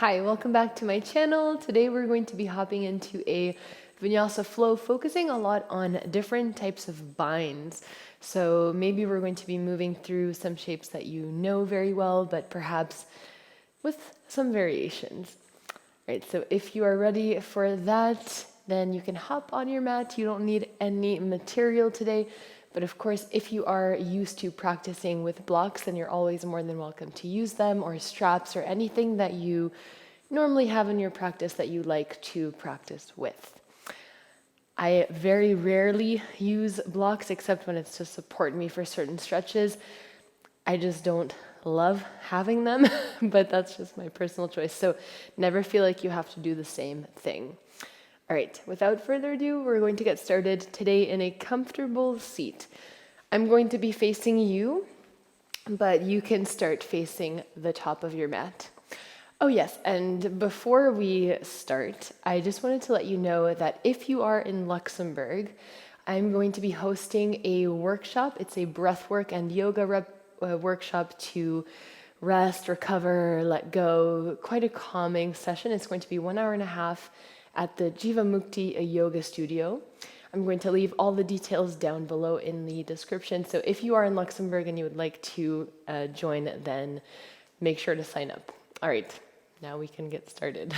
Hi, welcome back to my channel. Today we're going to be hopping into a vinyasa flow, focusing a lot on different types of binds. So maybe we're going to be moving through some shapes that you know very well, but perhaps with some variations. All right, so if you are ready for that, then you can hop on your mat. You don't need any material today. But of course, if you are used to practicing with blocks, then you're always more than welcome to use them, or straps, or anything that you normally have in your practice that you like to practice with. I very rarely use blocks except when it's to support me for certain stretches. I just don't love having them, but that's just my personal choice. So never feel like you have to do the same thing. All right, without further ado, we're going to get started today in a comfortable seat. I'm going to be facing you, but you can start facing the top of your mat. Oh yes, and before we start, I just wanted to let you know that if you are in Luxembourg, I'm going to be hosting a workshop. It's a breathwork and yoga workshop to rest, recover, let go, quite a calming session. It's going to be 1 hour and a half at the Jivamukti Yoga Studio. I'm going to leave all the details down below in the description. So if you are in Luxembourg and you would like to join, then make sure to sign up. All right, now we can get started.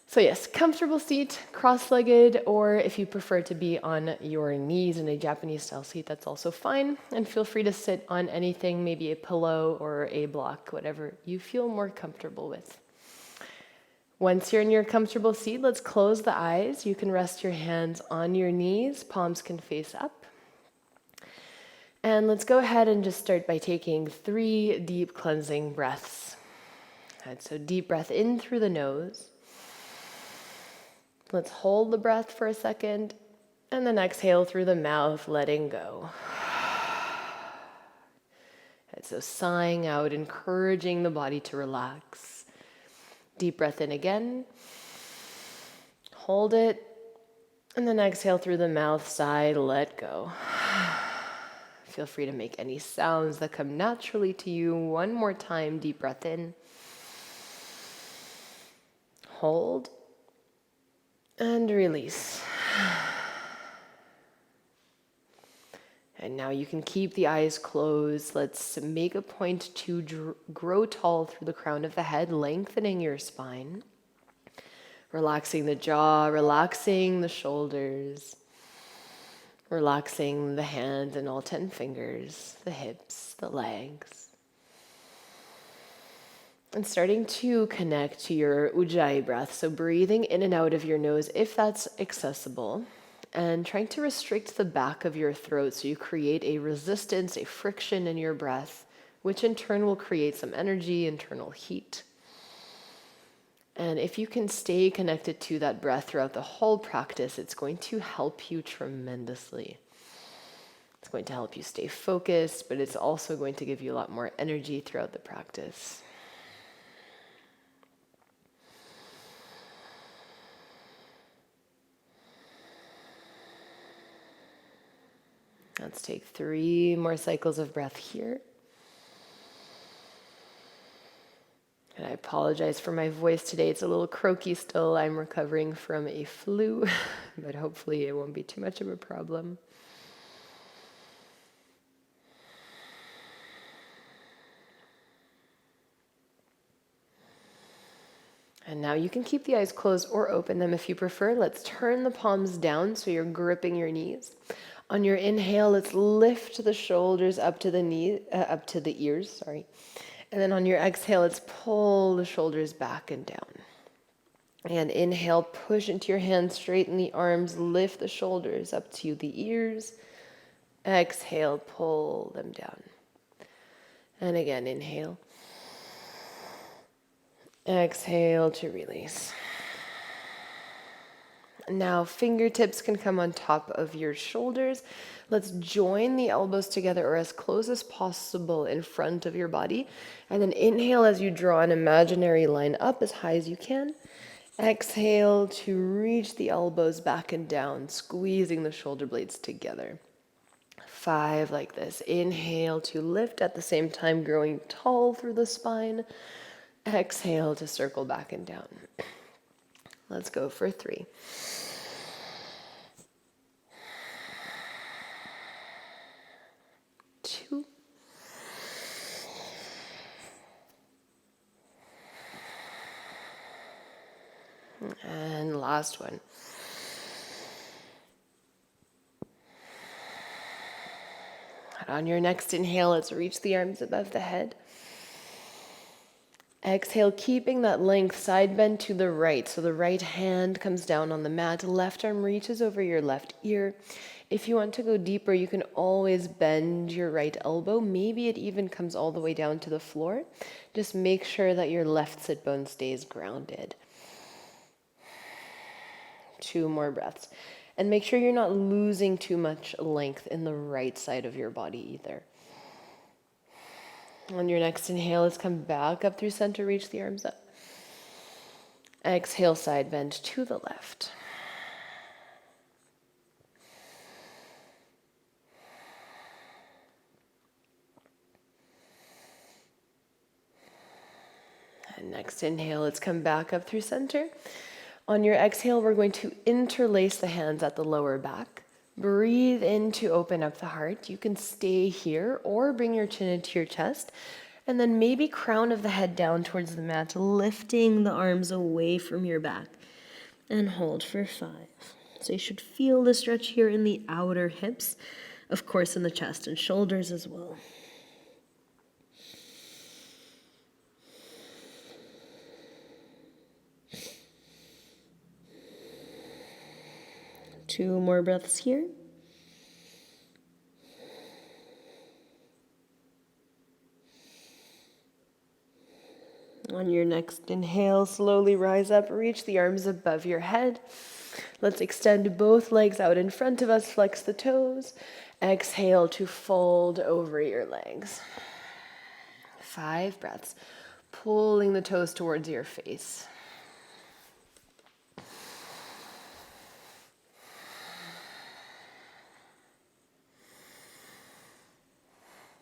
So yes, comfortable seat, cross-legged, or if you prefer to be on your knees in a Japanese style seat, that's also fine. And feel free to sit on anything, maybe a pillow or a block, whatever you feel more comfortable with. Once you're in your comfortable seat, let's close the eyes. You can rest your hands on your knees, palms can face up. And let's go ahead and just start by taking 3 deep cleansing breaths. And so deep breath in through the nose. Let's hold the breath for a second, and then exhale through the mouth, letting go. And so sighing out, encouraging the body to relax. Deep breath in again. Hold it, and then exhale through the mouth, sigh, let go. Feel free to make any sounds that come naturally to you. One more time, deep breath in. Hold. And release. And now you can keep the eyes closed. Let's make a point to grow tall through the crown of the head, lengthening your spine. Relaxing the jaw, relaxing the shoulders. Relaxing the hands and all 10 fingers, the hips, the legs. And starting to connect to your Ujjayi breath, so breathing in and out of your nose if that's accessible, and trying to restrict the back of your throat so you create a resistance, a friction in your breath, which in turn will create some energy, internal heat. And if you can stay connected to that breath throughout the whole practice, it's going to help you tremendously. It's going to help you stay focused, but it's also going to give you a lot more energy throughout the practice. Let's take 3 more cycles of breath here. And I apologize for my voice today. It's a little croaky still. I'm recovering from a flu, but hopefully it won't be too much of a problem. And now you can keep the eyes closed or open them if you prefer. Let's turn the palms down so you're gripping your knees. On your inhale, let's lift the shoulders up to the ears, And then on your exhale, let's pull the shoulders back and down. And inhale, push into your hands, straighten the arms, lift the shoulders up to the ears. Exhale, pull them down. And again, inhale. Exhale to release. Now fingertips can come on top of your shoulders. Let's join the elbows together or as close as possible in front of your body. And then inhale as you draw an imaginary line up as high as you can. Exhale to reach the elbows back and down, squeezing the shoulder blades together. 5 like this. Inhale to lift at the same time, growing tall through the spine. Exhale to circle back and down. Let's go for 3. 2. And last one. And on your next inhale, let's reach the arms above the head. Exhale, keeping that length, side bend to the right. So the right hand comes down on the mat, left arm reaches over your left ear. If you want to go deeper, you can always bend your right elbow. Maybe it even comes all the way down to the floor. Just make sure that your left sit bone stays grounded. 2 more breaths. And make sure you're not losing too much length in the right side of your body either. On your next inhale, let's come back up through center, reach the arms up. Exhale, side bend to the left. And next inhale, let's come back up through center. On your exhale, we're going to interlace the hands at the lower back. Breathe in to open up the heart. You can stay here or bring your chin into your chest. And then maybe crown of the head down towards the mat, lifting the arms away from your back. And hold for 5. So you should feel the stretch here in the outer hips, of course in the chest and shoulders as well. Two more breaths here. On your next inhale, slowly rise up, reach the arms above your head. Let's extend both legs out in front of us, flex the toes. Exhale to fold over your legs. 5 breaths, pulling the toes towards your face.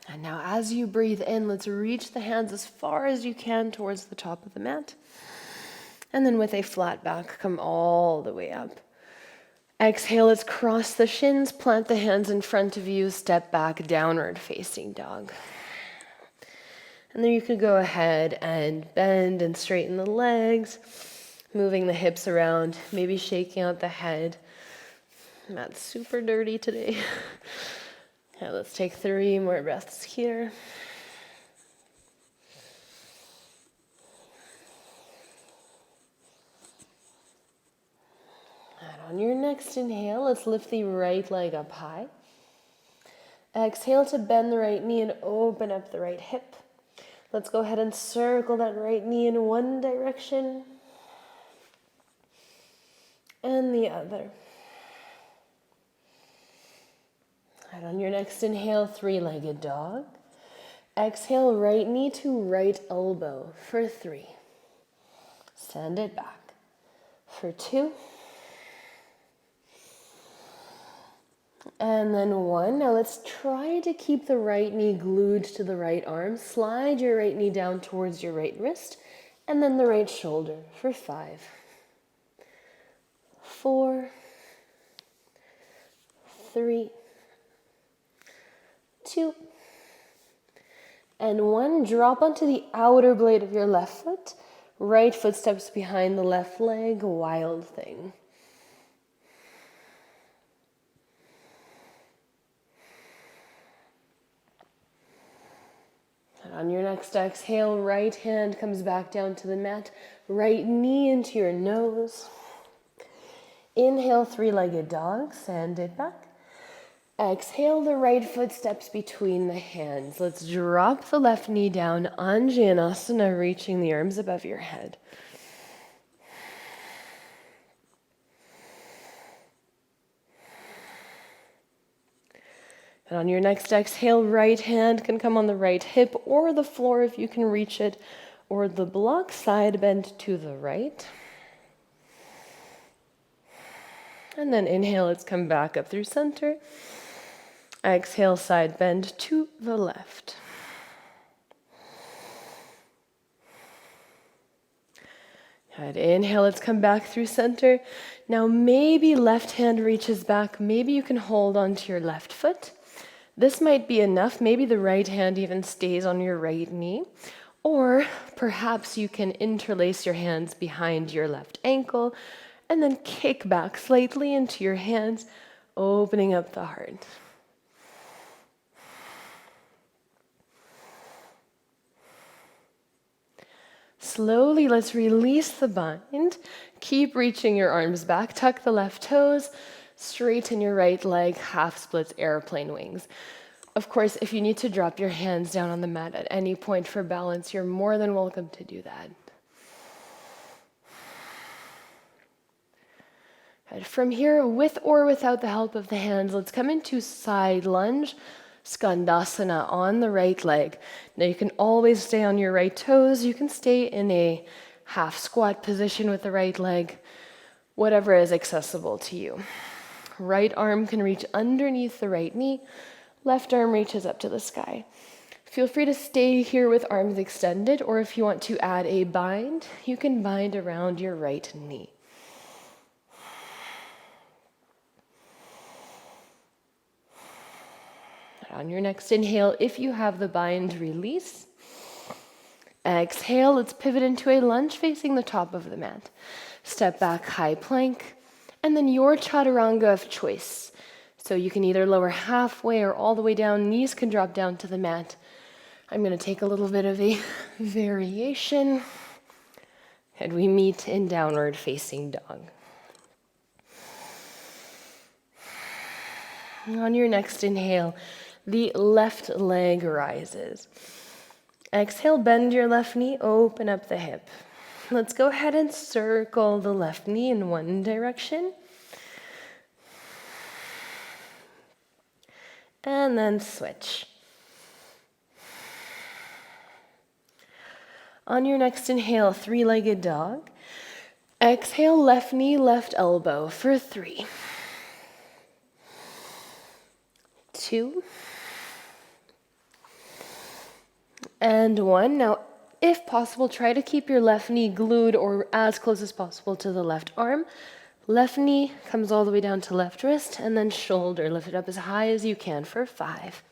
And now as you breathe in, let's reach the hands as far as you can towards the top of the mat. And then with a flat back, come all the way up. Exhale, let's cross the shins, plant the hands in front of you, step back, downward facing dog. And then you could go ahead and bend and straighten the legs, moving the hips around, maybe shaking out the head. Mat's super dirty today. Okay, let's take 3 more breaths here. And on your next inhale, let's lift the right leg up high. Exhale to bend the right knee and open up the right hip. Let's go ahead and circle that right knee in one direction and the other. And on your next inhale, 3-legged dog. Exhale, right knee to right elbow for 3. Send it back for 2. And then 1. Now let's try to keep the right knee glued to the right arm. Slide your right knee down towards your right wrist and then the right shoulder for 5. 4. 3. 2, and 1. Drop onto the outer blade of your left foot. Right foot steps behind the left leg, wild thing. And on your next exhale, right hand comes back down to the mat, right knee into your nose. Inhale, 3-legged dog, send it back. Exhale, the right foot steps between the hands. Let's drop the left knee down, Untitled, reaching the arms above your head. And on your next exhale, right hand can come on the right hip or the floor if you can reach it, or the block, side bend to the right. And then inhale, let's come back up through center. Exhale, side bend to the left. Good. Inhale, let's come back through center. Now maybe left hand reaches back. Maybe you can hold onto your left foot. This might be enough. Maybe the right hand even stays on your right knee. Or perhaps you can interlace your hands behind your left ankle and then kick back slightly into your hands, opening up the heart. Slowly, let's release the bind. Keep reaching your arms back. Tuck the left toes. Straighten your right leg. Half splits, airplane wings. Of course, if you need to drop your hands down on the mat at any point for balance, you're more than welcome to do that. And from here, with or without the help of the hands, let's come into side lunge. Skandasana on the right leg. Now you can always stay on your right toes. You can stay in a half squat position with the right leg, whatever is accessible to you. Right arm can reach underneath the right knee. Left arm reaches up to the sky. Feel free to stay here with arms extended, or if you want to add a bind, you can bind around your right knee. On your next inhale, if you have the bind, release. Exhale, let's pivot into a lunge facing the top of the mat. Step back, high plank, and then your chaturanga of choice. So you can either lower halfway or all the way down. Knees can drop down to the mat. I'm going to take a little bit of a variation. And we meet in downward facing dog. On your next inhale, the left leg rises. Exhale, bend your left knee, open up the hip. Let's go ahead and circle the left knee in one direction. And then switch. On your next inhale, three-legged dog. Exhale, left knee, left elbow for 3, 2, and 1. Now, if possible, try to keep your left knee glued or as close as possible to the left arm. Left knee comes all the way down to left wrist, and then shoulder. Lift it up as high as you can for 5,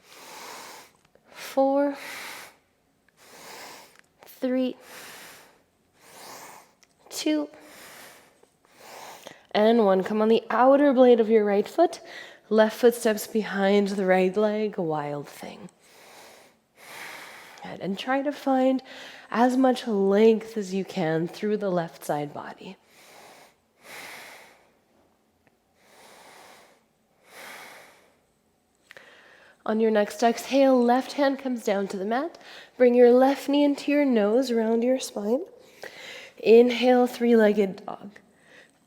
4, 3, 2, and 1. Come on the outer blade of your right foot. Left foot steps behind the right leg, wild thing. And try to find as much length as you can through the left side body. On your next exhale, left hand comes down to the mat. Bring your left knee into your nose, around your spine. Inhale, three-legged dog.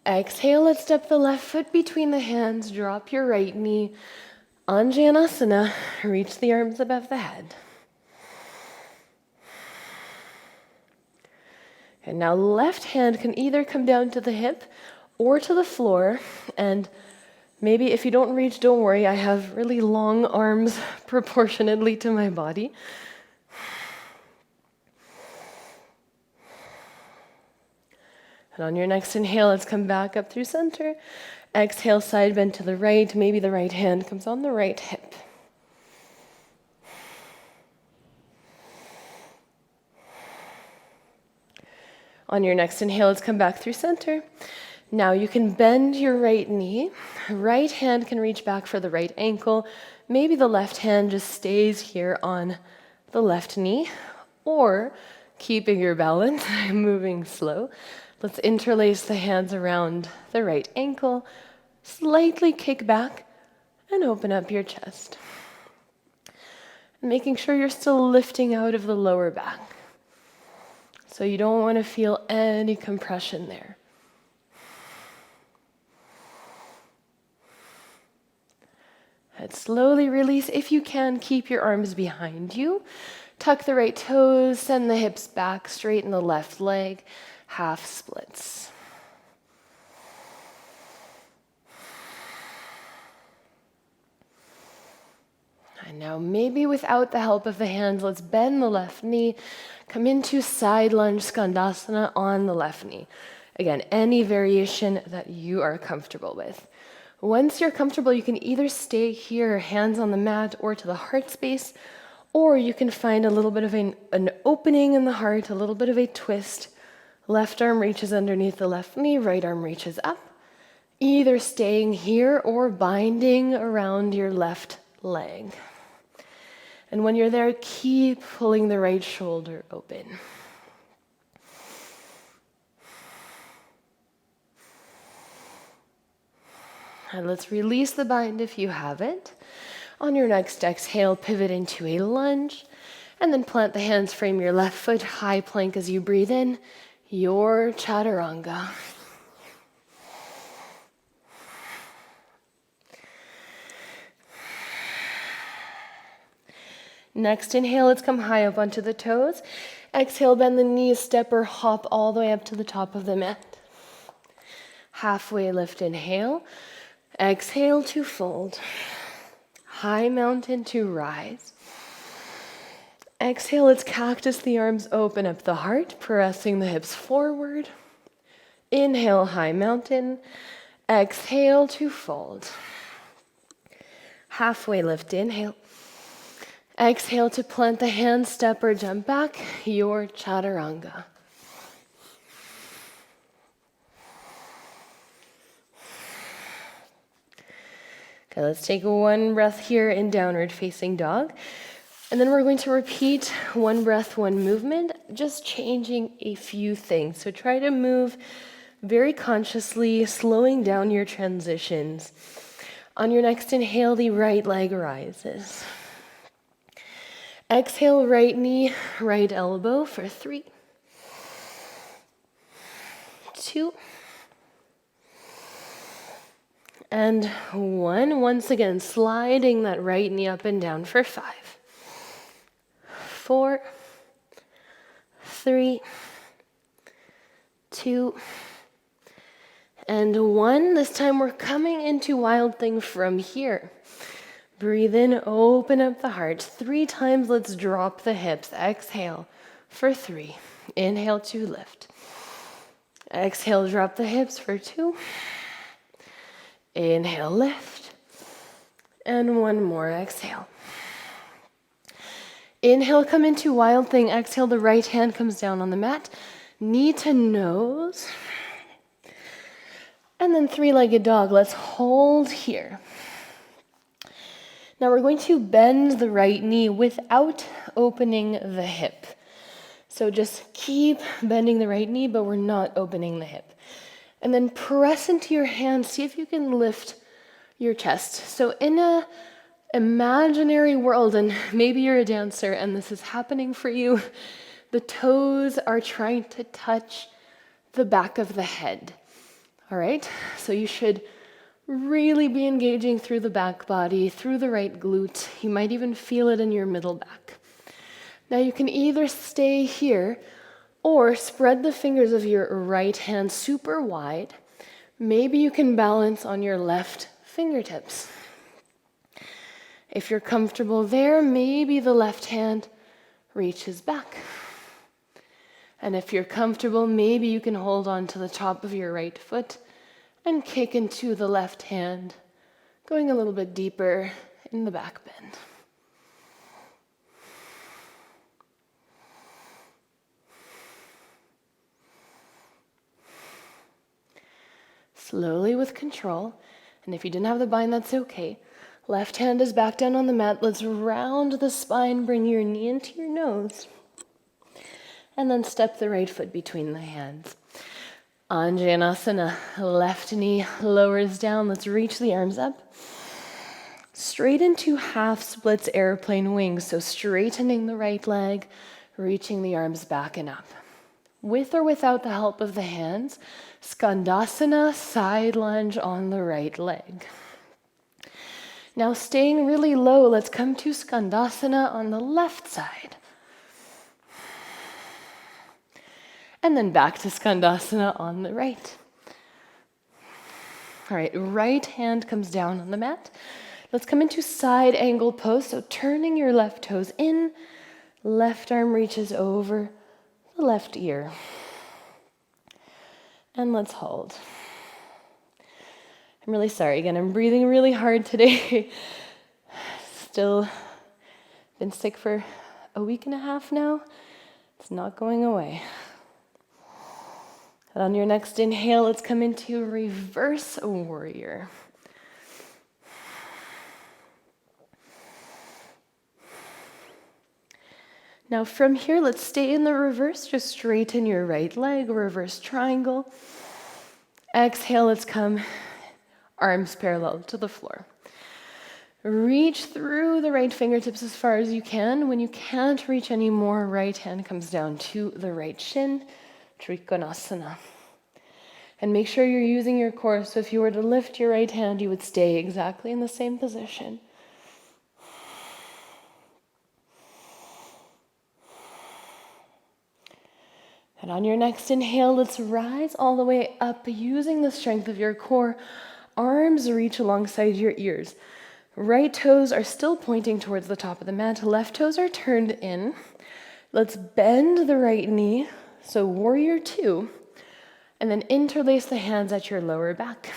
Exhale, let's step the left foot between the hands. Drop your right knee. Anjanasana, reach the arms above the head. And now left hand can either come down to the hip or to the floor. And maybe if you don't reach, don't worry. I have really long arms proportionately to my body. And on your next inhale, let's come back up through center. Exhale, side bend to the right. Maybe the right hand comes on the right hip. On your next inhale, let's come back through center. Now you can bend your right knee. Right hand can reach back for the right ankle. Maybe the left hand just stays here on the left knee. Or, keeping your balance, moving slow, let's interlace the hands around the right ankle. Slightly kick back and open up your chest. Making sure you're still lifting out of the lower back. So you don't want to feel any compression there. And slowly release. If you can, keep your arms behind you. Tuck the right toes, send the hips back, straighten the left leg, half splits. And now maybe without the help of the hands, let's bend the left knee, come into side lunge Skandasana on the left knee. Again, any variation that you are comfortable with. Once you're comfortable, you can either stay here, hands on the mat or to the heart space, or you can find a little bit of an opening in the heart, a little bit of a twist. Left arm reaches underneath the left knee, right arm reaches up. Either staying here or binding around your left leg. And when you're there, keep pulling the right shoulder open. And let's release the bind if you have it. On your next exhale, pivot into a lunge, and then plant the hands, frame your left foot, high plank as you breathe in, your chaturanga. Next inhale, let's come high up onto the toes. Exhale, bend the knees, step or hop all the way up to the top of the mat. Halfway lift, inhale. Exhale to fold. High mountain to rise. Exhale, let's cactus the arms, open up the heart, pressing the hips forward. Inhale, high mountain. Exhale to fold. Halfway lift, inhale. Exhale to plant the hands, step or jump back, your chaturanga. Okay, let's take one breath here in downward facing dog. And then we're going to repeat one breath, one movement, just changing a few things. So try to move very consciously, slowing down your transitions. On your next inhale, the right leg rises. Exhale, right knee, right elbow for 3, 2, and 1. Once again, sliding that right knee up and down for 5, 4, 3, 2, and 1. This time we're coming into Wild Thing from here. Breathe in, open up the heart. 3 times, let's drop the hips. Exhale for 3. Inhale to lift. Exhale, drop the hips for 2. Inhale, lift. And 1 more, exhale. Inhale, come into Wild Thing. Exhale, the right hand comes down on the mat. Knee to nose. And then 3-legged dog. Let's hold here. Now we're going to bend the right knee without opening the hip. So just keep bending the right knee, but we're not opening the hip. And then press into your hands. See if you can lift your chest. So in a imaginary world, and maybe you're a dancer and this is happening for you, the toes are trying to touch the back of the head. All right? So you should really be engaging through the back body, through the right glute. You might even feel it in your middle back. Now you can either stay here or spread the fingers of your right hand super wide. Maybe you can balance on your left fingertips. If you're comfortable there, maybe the left hand reaches back. And if you're comfortable, maybe you can hold on to the top of your right foot and kick into the left hand, going a little bit deeper in the back bend. Slowly with control, and if you didn't have the bind, that's okay. Left hand is back down on the mat. Let's round the spine, bring your knee into your nose, and then step the right foot between the hands. Anjanasana, left knee lowers down. Let's reach the arms up. Straight into half splits, airplane wings. So straightening the right leg, reaching the arms back and up. With or without the help of the hands, Skandasana, side lunge on the right leg. Now staying really low, let's come to Skandasana on the left side. And then back to Skandasana on the right. All right, right hand comes down on the mat. Let's come into side angle pose. So turning your left toes in, left arm reaches over the left ear. And let's hold. I'm really sorry. Again, I'm breathing really hard today. Still been sick for a week and a half now. It's not going away. And on your next inhale, let's come into reverse warrior. Now from here, let's stay in the reverse. Just straighten your right leg, reverse triangle. Exhale, let's come arms parallel to the floor. Reach through the right fingertips as far as you can. When you can't reach anymore, right hand comes down to the right shin, Trikonasana. And make sure you're using your core. So if you were to lift your right hand, you would stay exactly in the same position. And on your next inhale, let's rise all the way up using the strength of your core. Arms reach alongside your ears. Right toes are still pointing towards the top of the mat. Left toes are turned in. Let's bend the right knee. So warrior two. And then interlace the hands at your lower back.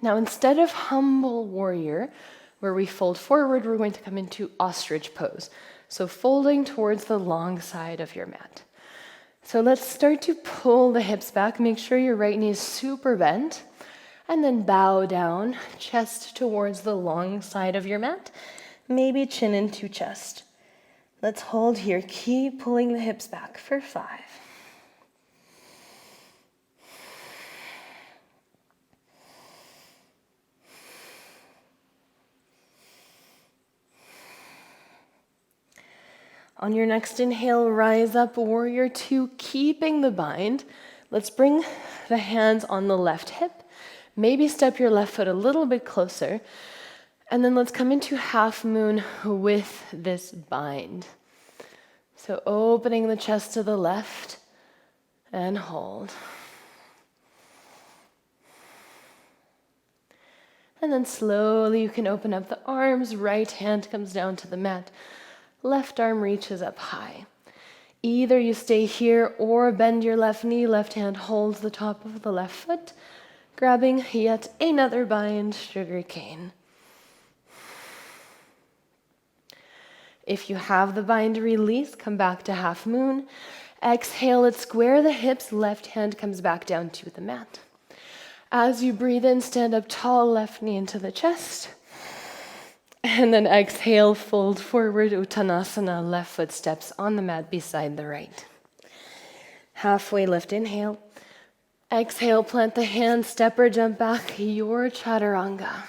Now instead of humble warrior, where we fold forward, we're going to come into ostrich pose. So folding towards the long side of your mat. So let's start to pull the hips back. Make sure your right knee is super bent. And then bow down, chest towards the long side of your mat. Maybe chin into chest. Let's hold here. Keep pulling the hips back for 5. On your next inhale, rise up, warrior two, keeping the bind. Let's bring the hands on the left hip. Maybe step your left foot a little bit closer. And then let's come into half moon with this bind. So opening the chest to the left and hold. And then slowly you can open up the arms. Right hand comes down to the mat. Left arm reaches up high. Either you stay here or bend your left knee. Left hand holds the top of the left foot. Grabbing yet another bind, sugar cane. If you have the bind, release, come back to half moon. Exhale, let's square the hips. Left hand comes back down to the mat. As you breathe in, stand up tall, left knee into the chest. And then exhale, fold forward, Uttanasana, left foot steps on the mat beside the right. Halfway lift, inhale. Exhale, plant the hand, step or jump back, your chaturanga.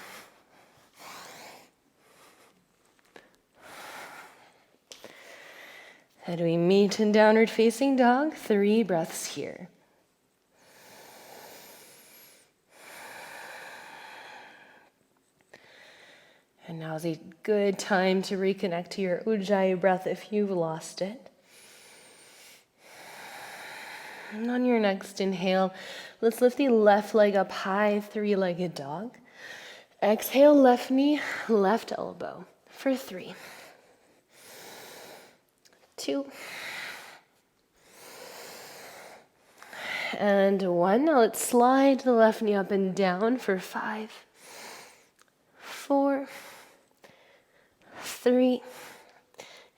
And we meet in downward facing dog, 3 breaths here. And now's a good time to reconnect to your Ujjayi breath if you've lost it. And on your next inhale, let's lift the left leg up high, 3-legged dog. Exhale, left knee, left elbow for 3, 2, and 1. Now let's slide the left knee up and down for 5, 4, 3.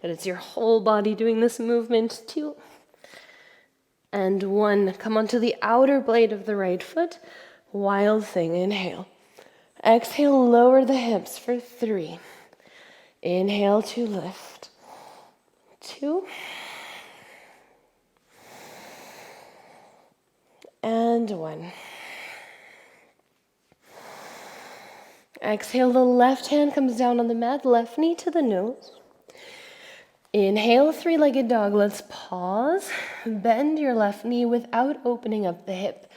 Good, it's your whole body doing this movement. 2, and 1. Come onto the outer blade of the right foot. Wild thing, inhale. Exhale, lower the hips for 3. Inhale to lift. 2. And 1. Exhale, the left hand comes down on the mat, left knee to the nose. Inhale, 3-legged dog. Let's pause. Bend your left knee without opening up the hip.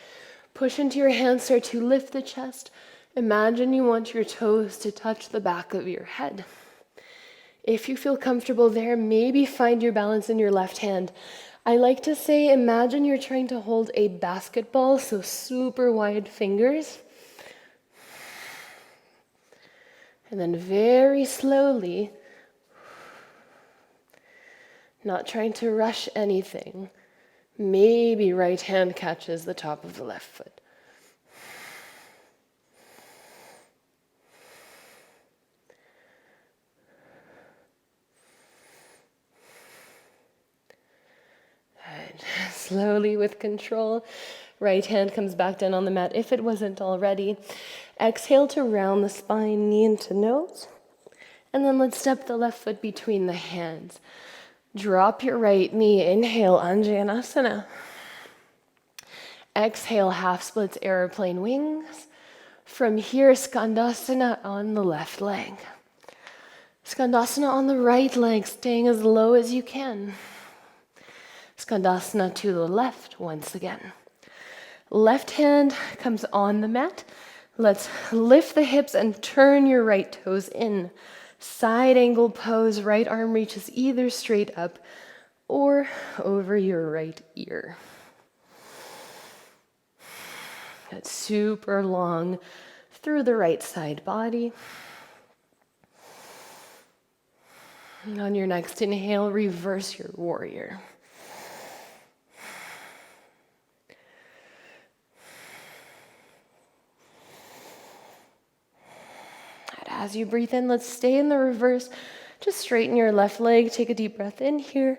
Push into your hands, start to lift the chest. Imagine you want your toes to touch the back of your head. If you feel comfortable there, maybe find your balance in your left hand. I like to say, imagine you're trying to hold a basketball, so super wide fingers. And then very slowly, not trying to rush anything, maybe right hand catches the top of the left foot. Good. Slowly with control, right hand comes back down on the mat if it wasn't already. Exhale to round the spine, knee into nose. And then let's step the left foot between the hands. Drop your right knee. Inhale, Anjanasana. Exhale, half splits, airplane wings. From here, Skandasana on the left leg. Skandasana on the right leg, staying as low as you can. Skandasana to the left once again. Left hand comes on the mat. Let's lift the hips and turn your right toes in. Side angle pose, right arm reaches either straight up or over your right ear. That's super long through the right side body. And on your next inhale, reverse your warrior. As you breathe in, let's stay in the reverse. Just straighten your left leg. Take a deep breath in here.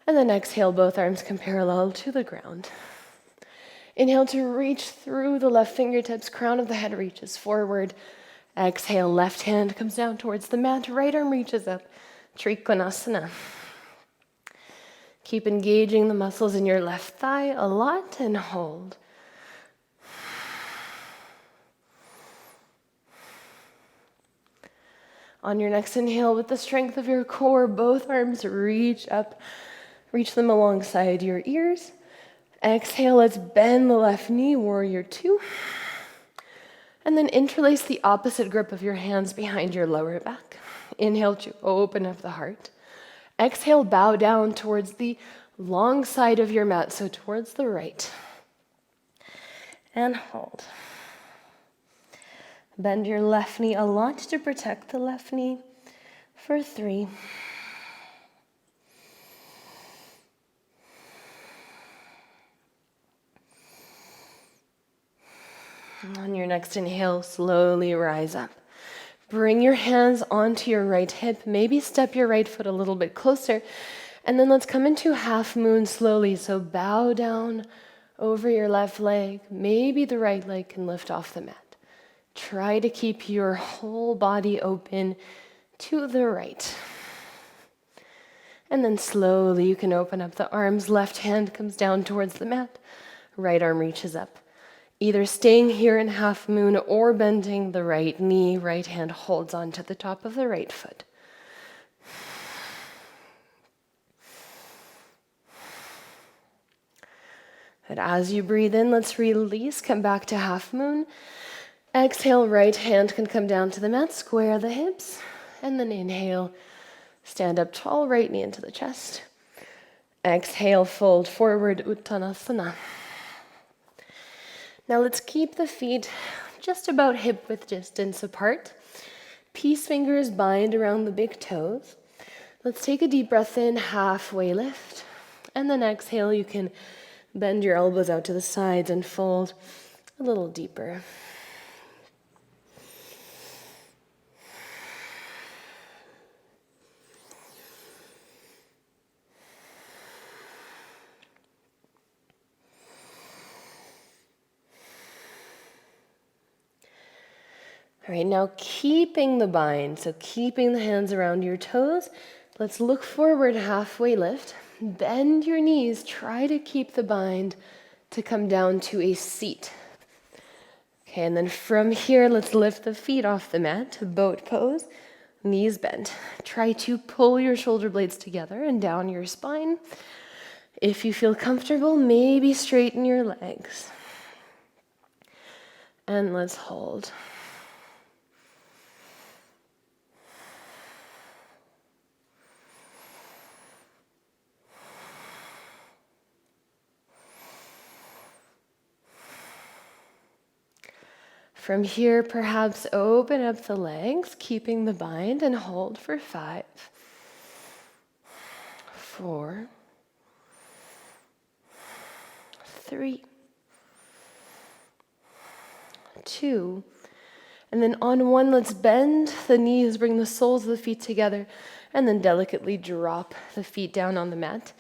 And then exhale, both arms come parallel to the ground. Inhale to reach through the left fingertips. Crown of the head reaches forward. Exhale, left hand comes down towards the mat. Right arm reaches up. Trikonasana. Keep engaging the muscles in your left thigh a lot and hold. On your next inhale, with the strength of your core, both arms reach up. Reach them alongside your ears. Exhale, let's bend the left knee, warrior two. And then interlace the opposite grip of your hands behind your lower back. Inhale to open up the heart. Exhale, bow down towards the long side of your mat, so towards the right. And hold. Bend your left knee a lot to protect the left knee for 3. And on your next inhale, slowly rise up. Bring your hands onto your right hip. Maybe step your right foot a little bit closer. And then let's come into half moon slowly. So bow down over your left leg. Maybe the right leg can lift off the mat. Try to keep your whole body open to the right. And then slowly you can open up the arms. Left hand comes down towards the mat. Right arm reaches up. Either staying here in half moon or bending the right knee. Right hand holds onto the top of the right foot. But as you breathe in, let's release. Come back to half moon. Exhale, right hand can come down to the mat, square the hips, and then inhale, stand up tall, right knee into the chest. Exhale, fold forward, Uttanasana. Now let's keep the feet just about hip width distance apart. Peace fingers bind around the big toes. Let's take a deep breath in, halfway lift, and then exhale, you can bend your elbows out to the sides and fold a little deeper. All right, now keeping the bind, so keeping the hands around your toes, let's look forward, halfway lift. Bend your knees, try to keep the bind to come down to a seat. Okay, and then from here, let's lift the feet off the mat to boat pose, knees bent. Try to pull your shoulder blades together and down your spine. If you feel comfortable, maybe straighten your legs. And let's hold. From here, perhaps open up the legs, keeping the bind, and hold for 5, 4, 3, 2, and then on 1, let's bend the knees, bring the soles of the feet together, and then delicately drop the feet down on the mat.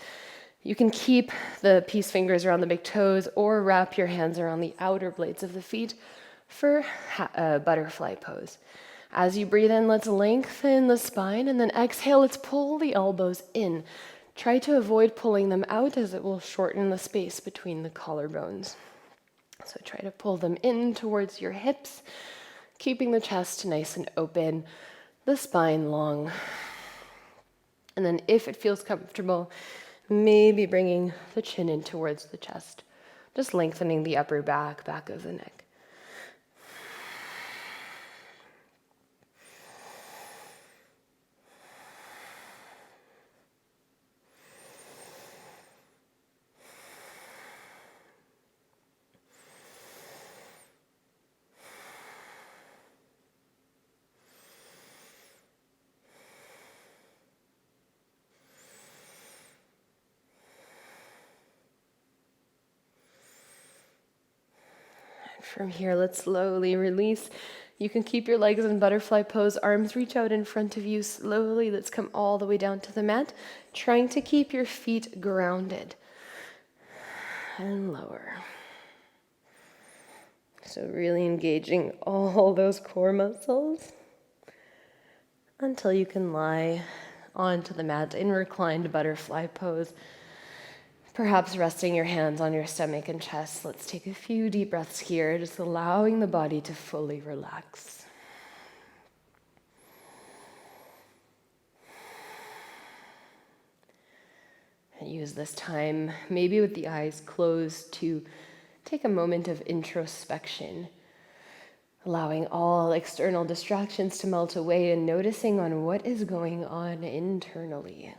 You can keep the peace fingers around the big toes or wrap your hands around the outer blades of the feet for butterfly pose. As you breathe in, let's lengthen the spine, and then exhale, let's pull the elbows in. Try to avoid pulling them out as it will shorten the space between the collarbones. So try to pull them in towards your hips, keeping the chest nice and open, the spine long. And then if it feels comfortable, maybe bringing the chin in towards the chest, just lengthening the upper back of the neck. From here, let's slowly release. You can keep your legs in butterfly pose, arms reach out in front of you slowly. Let's come all the way down to the mat, trying to keep your feet grounded. And lower. So really engaging all those core muscles until you can lie onto the mat in reclined butterfly pose. Perhaps resting your hands on your stomach and chest. Let's take a few deep breaths here, just allowing the body to fully relax. And use this time, maybe with the eyes closed, to take a moment of introspection, allowing all external distractions to melt away and noticing on what is going on internally.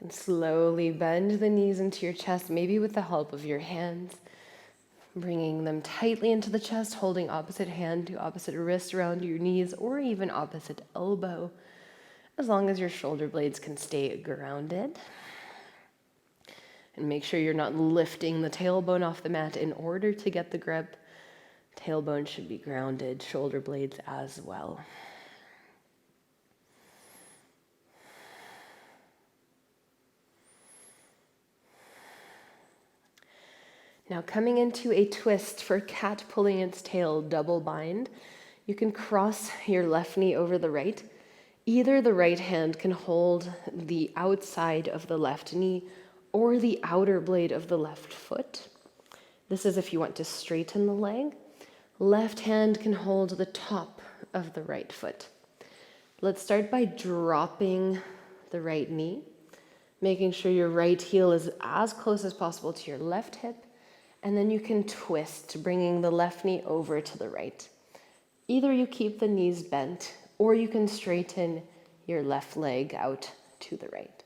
And slowly bend the knees into your chest, maybe with the help of your hands, bringing them tightly into the chest, holding opposite hand to opposite wrist around your knees, or even opposite elbow, as long as your shoulder blades can stay grounded. And make sure you're not lifting the tailbone off the mat in order to get the grip. Tailbone should be grounded, shoulder blades as well. Now coming into a twist for cat pulling its tail, double bind. You can cross your left knee over the right. Either the right hand can hold the outside of the left knee or the outer blade of the left foot. This is if you want to straighten the leg. Left hand can hold the top of the right foot. Let's start by dropping the right knee, making sure your right heel is as close as possible to your left hip. And then you can twist, bringing the left knee over to the right. Either you keep the knees bent, or you can straighten your left leg out to the right.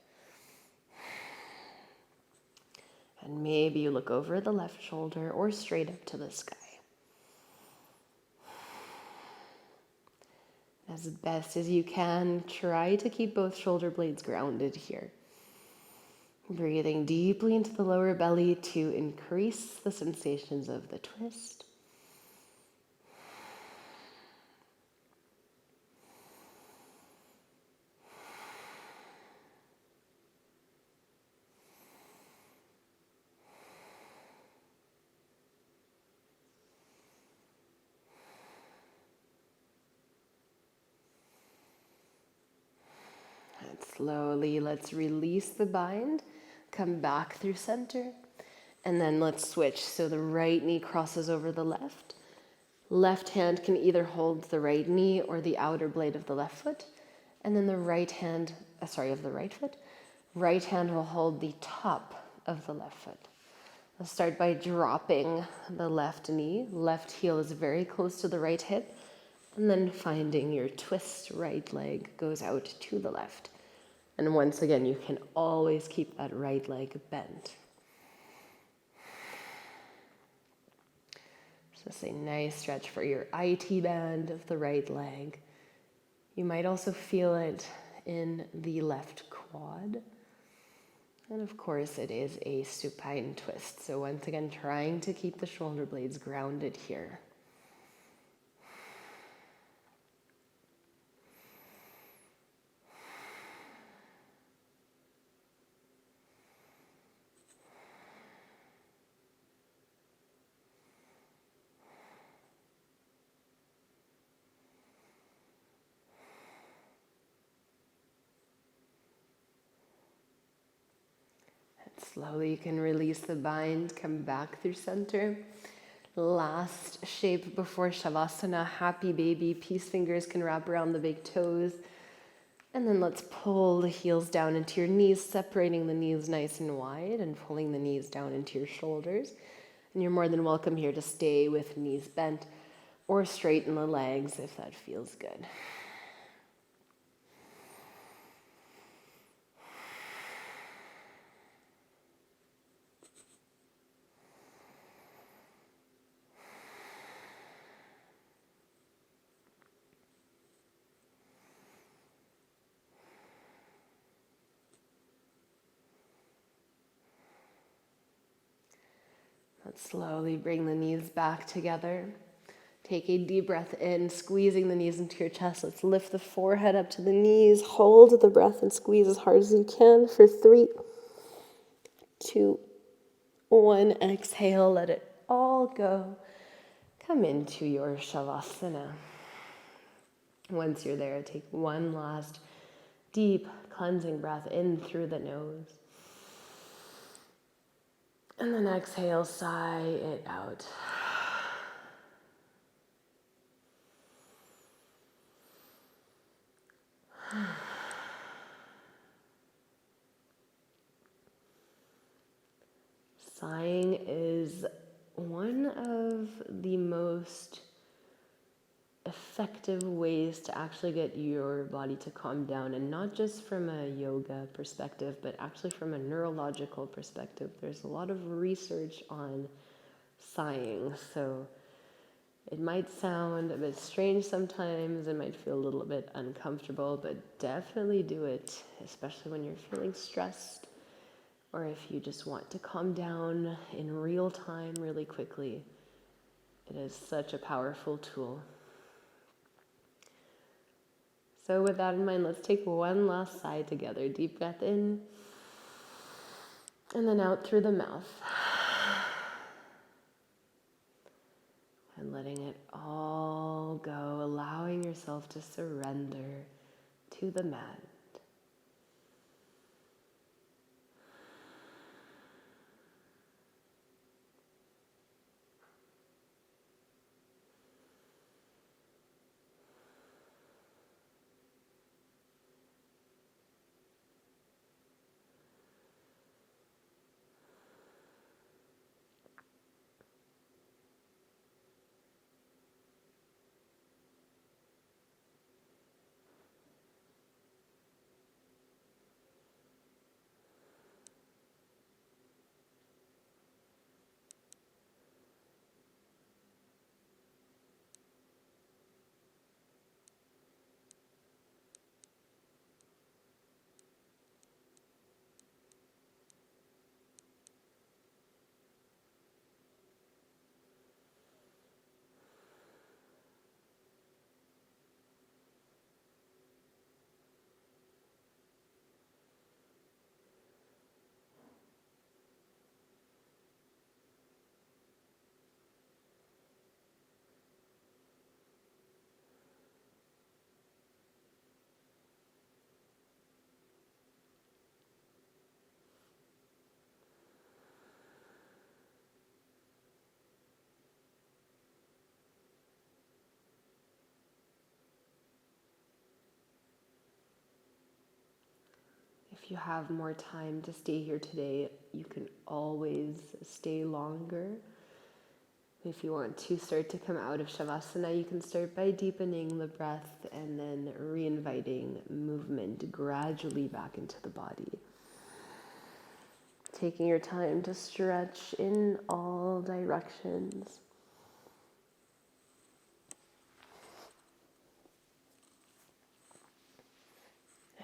And maybe you look over the left shoulder or straight up to the sky. As best as you can, try to keep both shoulder blades grounded here. Breathing deeply into the lower belly to increase the sensations of the twist. And slowly, let's release the bind. Come back through center, and then let's switch. So the right knee crosses over the left. Left hand can either hold the right knee or the outer blade of the left foot, and then the right hand, of the right foot, Right hand will hold the top of the left foot. Let's start by dropping the left knee. Left heel is very close to the right hip. And then finding your twist right leg goes out to the left. And once again, you can always keep that right leg bent. So it's a nice stretch for your IT band of the right leg. You might also feel it in the left quad. And of course, it is a supine twist. So once again, trying to keep the shoulder blades grounded here. Slowly you can release the bind, come back through center. Last shape before Shavasana, happy baby. Peace fingers can wrap around the big toes. And then let's pull the heels down into your knees, separating the knees nice and wide and pulling the knees down into your shoulders. And you're more than welcome here to stay with knees bent or straighten the legs if that feels good. Let's slowly bring the knees back together. Take a deep breath in, squeezing the knees into your chest. Let's lift the forehead up to the knees. Hold the breath and squeeze as hard as you can for 3, 2, 1. Exhale, let it all go. Come into your Shavasana. Once you're there, take one last deep cleansing breath in through the nose. And then exhale, sigh it out. Sighing is one of the most effective ways to actually get your body to calm down, and not just from a yoga perspective, but actually from a neurological perspective. There's a lot of research on sighing, so it might sound a bit strange sometimes, it might feel a little bit uncomfortable, but definitely do it, especially when you're feeling stressed, or if you just want to calm down in real time really quickly. It is such a powerful tool. So with that in mind, let's take one last sigh together. Deep breath in, and then out through the mouth. And letting it all go, allowing yourself to surrender to the mat. If you have more time to stay here today, you can always stay longer. If you want to start to come out of Shavasana, you can start by deepening the breath and then re-inviting movement gradually back into the body. Taking your time to stretch in all directions.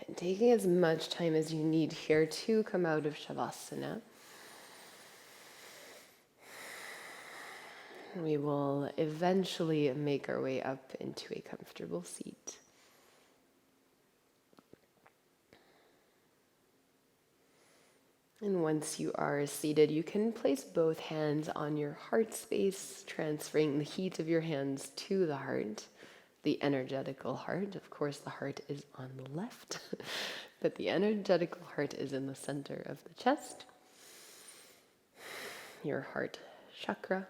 And taking as much time as you need here to come out of Shavasana. We will eventually make our way up into a comfortable seat. And once you are seated, you can place both hands on your heart space, transferring the heat of your hands to the heart, the energetical heart. Of course, the heart is on the left, but the energetical heart is in the center of the chest, your heart chakra.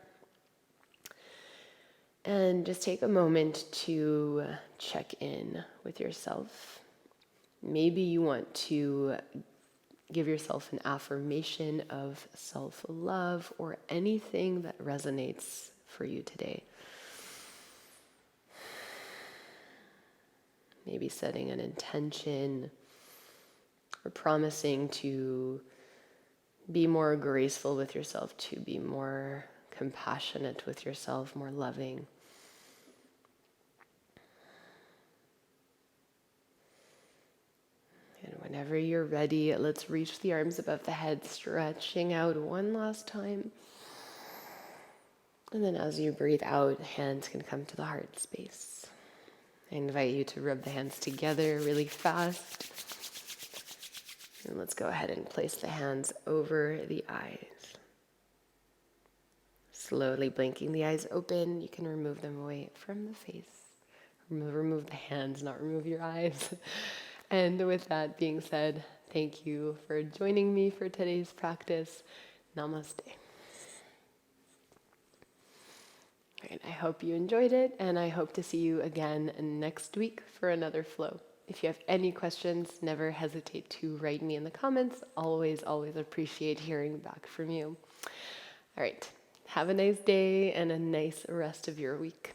And just take a moment to check in with yourself. Maybe you want to give yourself an affirmation of self-love or anything that resonates for you today. Maybe setting an intention or promising to be more graceful with yourself, to be more compassionate with yourself, more loving. And whenever you're ready, let's reach the arms above the head, stretching out one last time. And then as you breathe out, hands can come to the heart space. I invite you to rub the hands together really fast. And let's go ahead and place the hands over the eyes. Slowly blinking the eyes open, you can remove them away from the face. Remove the hands, not remove your eyes. And with that being said, thank you for joining me for today's practice. Namaste. All right, I hope you enjoyed it, and I hope to see you again next week for another flow. If you have any questions, never hesitate to write me in the comments. Always, always appreciate hearing back from you. All right. Have a nice day and a nice rest of your week.